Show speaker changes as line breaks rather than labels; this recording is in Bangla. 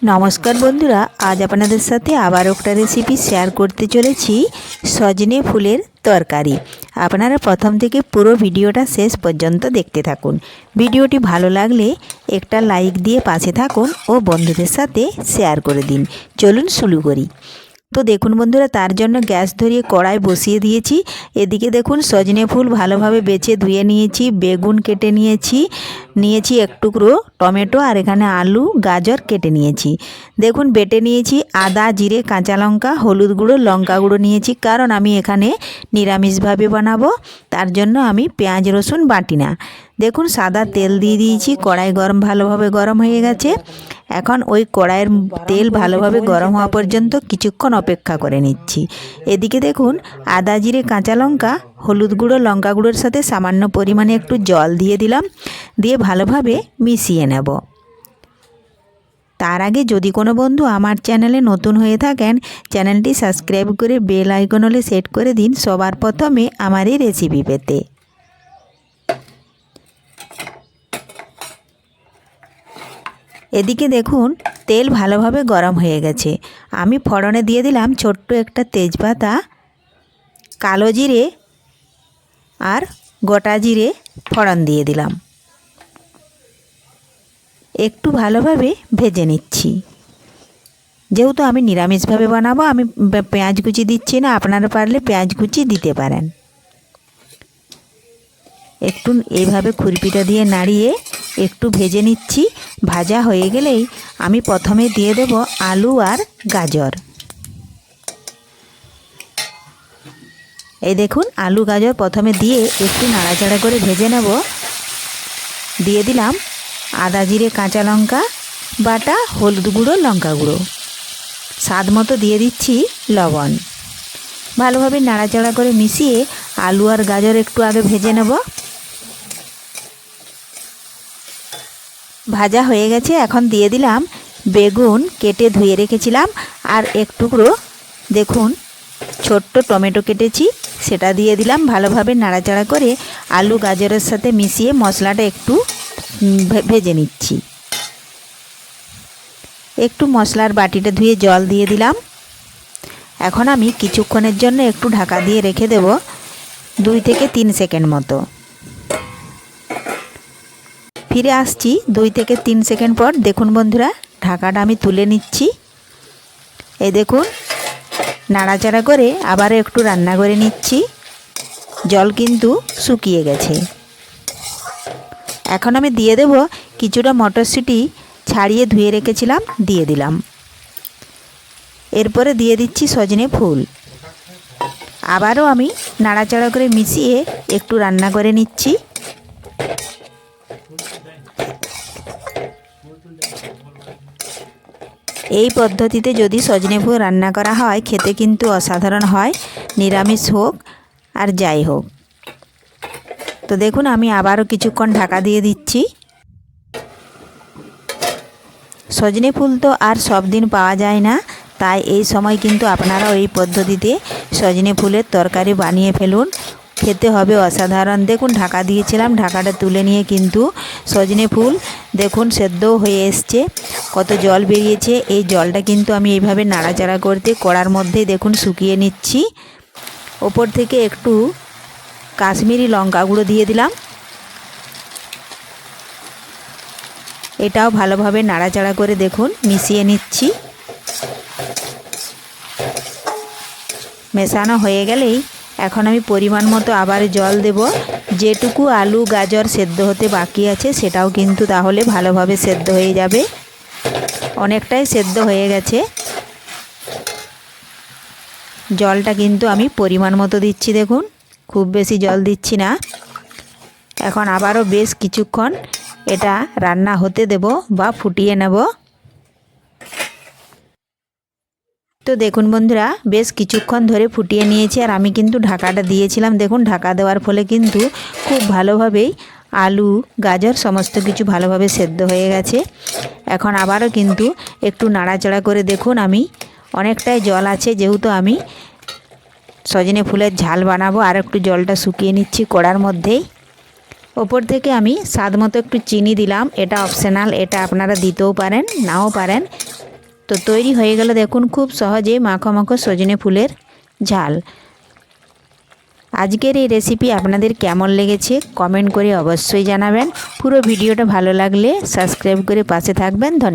নমস্কার বন্ধুরা, আজ আপনাদের সাথে আবার একটা রেসিপি শেয়ার করতে চলেছি সজনে ফুলের তরকারি। আপনারা প্রথম থেকে পুরো ভিডিওটা শেষ পর্যন্ত দেখতে থাকুন। ভিডিওটি ভালো লাগলে একটা লাইক দিয়ে পাশে থাকুন ও বন্ধুদের সাথে শেয়ার করে দিন। চলুন শুরু করি। তো দেখুন বন্ধুরা, তার জন্য গ্যাস ধরিয়ে কড়াই বসিয়ে দিয়েছি। এদিকে দেখুন সজনে ফুল ভালোভাবে বেছে ধুয়ে নিয়েছি, বেগুন কেটে নিয়েছি এক টুকরো টমেটো, আর এখানে আলু গাজর কেটে নিয়েছি। দেখুন বেটে নিয়েছি আদা জিরে কাঁচা লঙ্কা হলুদ গুঁড়ো লঙ্কা গুঁড়ো নিয়েছি, কারণ আমি এখানে নিরামিষভাবে বানাবো, তার জন্য আমি পেঁয়াজ রসুন বাটি না। দেখুন সাদা তেল দিয়ে দিয়েছি, কড়াই ভালোভাবে গরম হয়ে গেছে। এখন ওই কড়াইয়ের তেল ভালোভাবে গরম হওয়া পর্যন্ত কিছুক্ষণ অপেক্ষা করে নিচ্ছি। এদিকে দেখুন আদা জিরে কাঁচা লঙ্কা হলুদ গুঁড়ো লঙ্কা গুঁড়োর সাথে সামান্য পরিমাণে একটু জল দিয়ে দিলাম, দিয়ে ভালোভাবে মিশিয়ে নেব। তার আগে যদি কোনো বন্ধু আমার চ্যানেলে নতুন হয়ে থাকেন, চ্যানেলটি সাবস্ক্রাইব করে বেল আইকন হলে সেট করে দিন সবার প্রথমে আমার এই রেসিপি পেতে। এদিকে দেখুন তেল ভালোভাবে গরম হয়ে গেছে। আমি ফোড়নে দিয়ে দিলাম ছোট্ট একটা তেজপাতা, কালো জিরে আর গোটা জিরে ফোড়ন দিয়ে দিলাম। একটু ভালোভাবে ভেজে নিচ্ছি। যেহেতু আমি নিরামিষভাবে বানাবো, আমি পেঁয়াজ কুচি দিচ্ছি না, আপনারা পারলে পেঁয়াজ কুচি দিতে পারেন। একটু এইভাবে খুরপিটা দিয়ে নাড়িয়ে একটু ভেজে নিচ্ছি। ভাজা হয়ে গেলেই আমি প্রথমে দিয়ে দেব আলু আর গাজর। এই দেখুন আলু গাজর প্রথমে দিয়ে একটু নাড়াচাড়া করে ভেজে নেব। দিয়ে দিলাম আদা জিরে কাঁচা লঙ্কা বাটা হলুদ গুঁড়ো লঙ্কা গুঁড়ো, স্বাদ মতো দিয়ে দিচ্ছি লবণ। ভালোভাবে নাড়াচাড়া করে মিশিয়ে আলু আর গাজর একটু আগে ভেজে নেব। ভাজা হয়ে গেছে, এখন দিয়ে দিলাম বেগুন কেটে ধুয়ে রেখেছিলাম, আর এক টুকরো দেখুন ছোট্ট টমেটো কেটেছি সেটা দিয়ে দিলাম। ভালোভাবে নাড়াচাড়া করে আলু গাজরের সাথে মিশিয়ে মশলাটা একটু ভেজে নিচ্ছি। একটু মশলার বাটিটা ধুয়ে জল দিয়ে দিলাম। এখন আমি কিছুক্ষণের জন্য একটু ঢাকা দিয়ে রেখে দেব 2 থেকে 3 সেকেন্ড মতো। ফিরে আসছি 2 থেকে 3 সেকেন্ড পর। দেখুন বন্ধুরা, ঢাকাটা আমি তুলে নিচ্ছি। এই দেখুন নাড়াচাড়া করে আবার একটু রান্না করে নিচ্ছি। জল কিন্তু শুকিয়ে গেছে। এখন আমি দিয়ে দেব কিছুটা মটরশুঁটি ছাড়িয়ে ধুয়ে রেখেছিলাম, দিয়ে দিলাম। এরপরে দিয়ে দিচ্ছি সজনে ফুল। আবারও আমি নাড়াচাড়া করে মিশিয়ে একটু রান্না করে নিচ্ছি। এই পদ্ধতিতে যদি সজনে ফুল রান্না করা হয় খেতে কিন্তু অসাধারণ হয়, নিরামিষ হোক আর যাই হোক। তো দেখুন আমি আবারও কিছুক্ষণ ঢাকা দিয়ে দিচ্ছি। সজনে ফুল তো আর সব দিন পাওয়া যায় না, তাই এই সময় কিন্তু আপনারাও এই পদ্ধতিতে সজনে ফুলের তরকারি বানিয়ে ফেলুন, খেতে হবে অসাধারণ। দেখুন ঢাকা দিয়েছিলাম, ঢাকাটা তুলে নিয়ে কিন্তু সজনে ফুল দেখুন সেদ্ধও হয়ে এসছে, কত জল বেরিয়েছে। এই জলটা কিন্তু আমি এইভাবে নাড়াচাড়া করতে কড়ার মধ্যেই দেখুন শুকিয়ে নিচ্ছি। ওপর থেকে একটু কাশ্মীরি লঙ্কা গুঁড়ো দিয়ে দিলাম। এটাও ভালোভাবে নাড়াচাড়া করে দেখুন মিশিয়ে নিচ্ছি। মেশানো হয়ে গেলেই এখন আমি পরিমাণ মতো আবার জল দেব। যেটুকু আলু গাজর সেদ্ধ হতে বাকি আছে সেটাও কিন্তু তাহলে ভালোভাবে সেদ্ধ হয়ে যাবে। অনেকটাই সেদ্ধ হয়ে গেছে। জলটা কিন্তু আমি পরিমাণ মতো দিচ্ছি, দেখুন খুব বেশি জল দিচ্ছি না। এখন আবারও বেশ কিছুক্ষণ এটা রান্না হতে দেব বা ফুটিয়ে নেব। তো দেখুন বন্ধুরা, বেশ কিছুক্ষণ ধরে ফুটিয়ে নিয়েছি, আর আমি কিন্তু ঢাকাটা দিয়েছিলাম। দেখুন ঢাকা দেওয়ার ফলে কিন্তু খুব ভালোভাবেই আলু গাজর সমস্ত কিছু ভালোভাবে সেদ্ধ হয়ে গেছে। এখন আবারও কিন্তু একটু নাড়াচাড়া করে দেখুন, আমি অনেকটাই জল আছে, যেহেতু আমি সজনে ফুলের ঝাল বানাবো, আর একটু জলটা শুকিয়ে নিচ্ছি কড়ার মধ্যেই। ওপর থেকে আমি স্বাদ মতো একটু চিনি দিলাম, এটা অপশনাল, এটা আপনারা দিতেও পারেন নাও পারেন। তো তৈরি হয়ে গেল দেখুন খুব সহজে মাখো মাখো সজনে ফুলের ঝাল। আজকের এই রেসিপি আপনাদের কেমন লেগেছে কমেন্ট করে অবশ্যই জানাবেন। পুরো ভিডিওটা ভালো লাগলে সাবস্ক্রাইব করে পাশে থাকবেন। ধন্যবাদ।